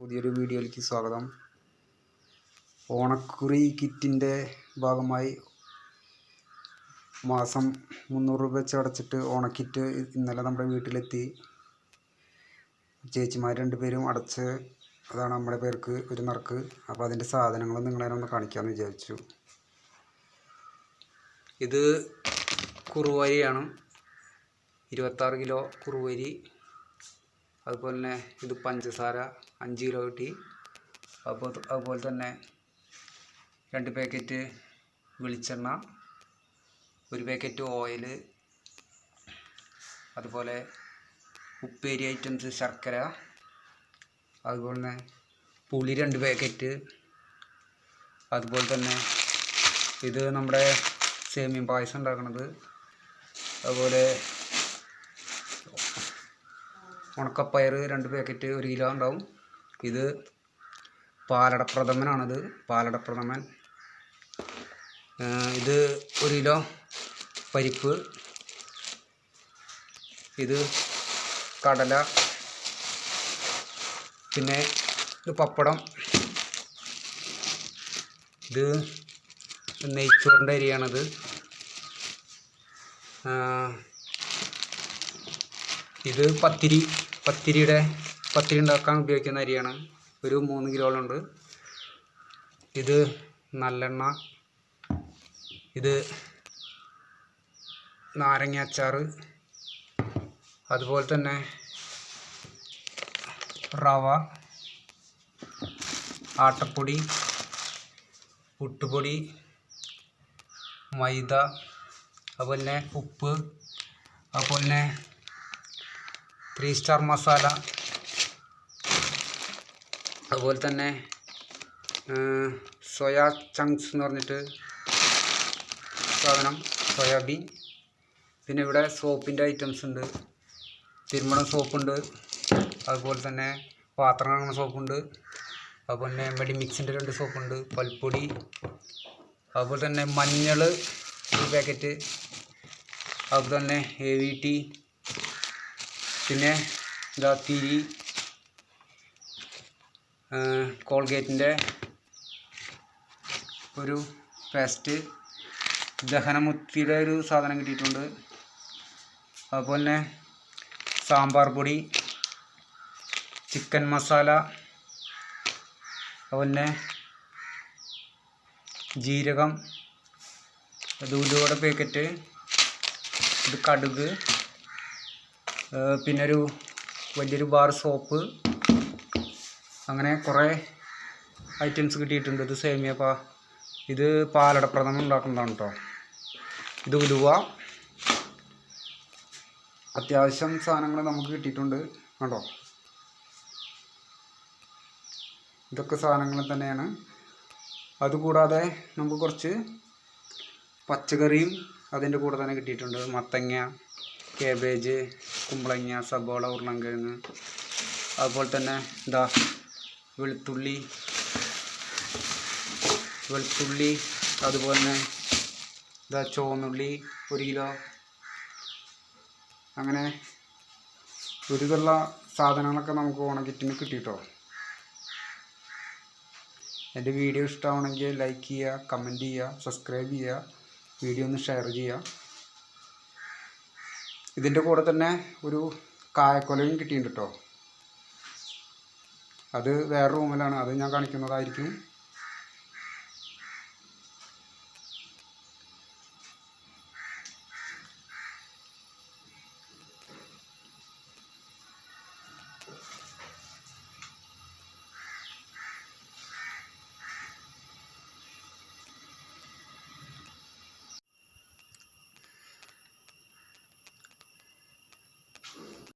പുതിയൊരു വീഡിയോയിലേക്ക് സ്വാഗതം. ഓണക്കുറി കിറ്റിൻ്റെ ഭാഗമായി മാസം 300 രൂപ വെച്ച് അടച്ചിട്ട് ഓണക്കിറ്റ് ഇന്നലെ നമ്മുടെ വീട്ടിലെത്തി. ചേച്ചിമാർ 2 പേരും അടച്ച് അതാണ് നമ്മുടെ പേർക്ക് ഒരു നറുക്ക്. അപ്പോൾ അതിൻ്റെ സാധനങ്ങൾ നിങ്ങളെ ഒന്ന് കാണിക്കാമെന്ന് വിചാരിച്ചു. ഇത് കുറുവരിയാണ്, 26 കിലോ കുറുവരി. അതുപോലെ തന്നെ ഇത് പഞ്ചസാര 5 കിലോ കിട്ടി. അതുപോലെ തന്നെ 2 പാക്കറ്റ് വെളിച്ചെണ്ണ, 1 പാക്കറ്റ് ഓയിൽ, അതുപോലെ ഉപ്പേരി ഐറ്റംസ് ശർക്കര, അതുപോലെ തന്നെ പുളി 2 പാക്കറ്റ്. അതുപോലെ തന്നെ ഇത് നമ്മുടെ സേമിയ പായസം ഉണ്ടാക്കുന്നത്. അതുപോലെ ഉണക്കപ്പയർ 2 പാക്കറ്റ് 1 കിലോ ഉണ്ടാവും. ഇത് പാലടപ്രഥമനാണിത്, പാലടപ്രഥമൻ. ഇത് 1 കിലോ പരിപ്പ്, ഇത് കടല, പിന്നെ ഇത് പപ്പടം, ഇത് നെയ്ച്ചോറിൻ്റെ അരിയാണിത്. ഇത് പത്തിരി ഉണ്ടാക്കാൻ ഉപയോഗിക്കുന്ന അരിയാണ്. ഒരു 3 കിലോളുണ്ട്. ഇത് നല്ലെണ്ണ, ഇത് നാരങ്ങ അച്ചാർ, അതുപോലെ തന്നെ റവ, ആട്ടപ്പൊടി, പുട്ടുപൊടി, മൈദ, അതുപോലെ തന്നെ ഉപ്പ്, അതുപോലെ തന്നെ 3 സ്റ്റാർ മസാല, അതുപോലെ തന്നെ സോയാ ചങ്ക്സ് എന്ന് പറഞ്ഞിട്ട് സാധനം, സോയാബീൻ. പിന്നെ ഇവിടെ സോപ്പിൻ്റെ ഐറ്റംസ് ഉണ്ട്. തിരുമണം സോപ്പുണ്ട്, അതുപോലെ തന്നെ പാത്രം കഴുകുന്ന സോപ്പുണ്ട്, അതുപോലെ തന്നെ മെഡിമിക്സിൻ്റെ 2 സോപ്പുണ്ട്, പൽപ്പൊടി, അതുപോലെ തന്നെ മഞ്ഞൾ 1 പാക്കറ്റ്, അതുപോലെ തന്നെ AVT, പിന്നെ ഇതാ തിരി, കോൾഗേറ്റിൻ്റെ ഒരു പേസ്റ്റ്, ദഹനമുക്തിയുടെ ഒരു സാധനം കിട്ടിയിട്ടുണ്ട്. അതുപോലെ തന്നെ സാമ്പാർ പൊടി, ചിക്കൻ മസാല, അതുപോലെ തന്നെ ജീരകം, ഇത് ഉലുവയുടെ പാക്കറ്റ്, ഇത് കടുക്, പിന്നെ ഒരു വലിയൊരു ബാർ സോപ്പ്. അങ്ങനെ കുറേ ഐറ്റംസ് കിട്ടിയിട്ടുണ്ട്. ഇത് ഇത് പാലടപ്രഥമൻ ഉണ്ടാക്കുന്നതാണ് കേട്ടോ. ഇത് ഉലുവ, അത്യാവശ്യം സാധനങ്ങൾ നമുക്ക് കിട്ടിയിട്ടുണ്ട് കേട്ടോ. ഇതൊക്കെ സാധനങ്ങൾ തന്നെയാണ്. അതുകൂടാതെ നമുക്ക് കുറച്ച് പച്ചക്കറിയും അതിൻ്റെ കൂടെ തന്നെ കിട്ടിയിട്ടുണ്ട്. മത്തങ്ങ, കേബേജ്, കുമ്പളങ്ങ, സബോള, ഉരുളൻകിഴങ്ങ്, അതുപോലെ തന്നെ ഇതാ വെളുത്തുള്ളി, അതുപോലെ തന്നെ ഇതാ ചുവന്നുള്ളി 1 കിലോ. അങ്ങനെ ഒരു വിധമുള്ള സാധനങ്ങളൊക്കെ നമുക്ക് ഓണക്കിറ്റിന് കിട്ടിയിട്ടോ. എൻ്റെ വീഡിയോ ഇഷ്ടമാണെങ്കിൽ ലൈക്ക് ചെയ്യുക, കമൻറ്റ് ചെയ്യുക, സബ്സ്ക്രൈബ് ചെയ്യുക, വീഡിയോ ഒന്ന് ഷെയർ ചെയ്യുക. ഇതിൻ്റെ കൂടെ തന്നെ ഒരു കായക്കൊലയും കിട്ടിയിട്ടുണ്ട് കേട്ടോ. അത് വേറെ റൂമിലാണ്, അത് ഞാൻ കാണിക്കുന്നതായിരിക്കും.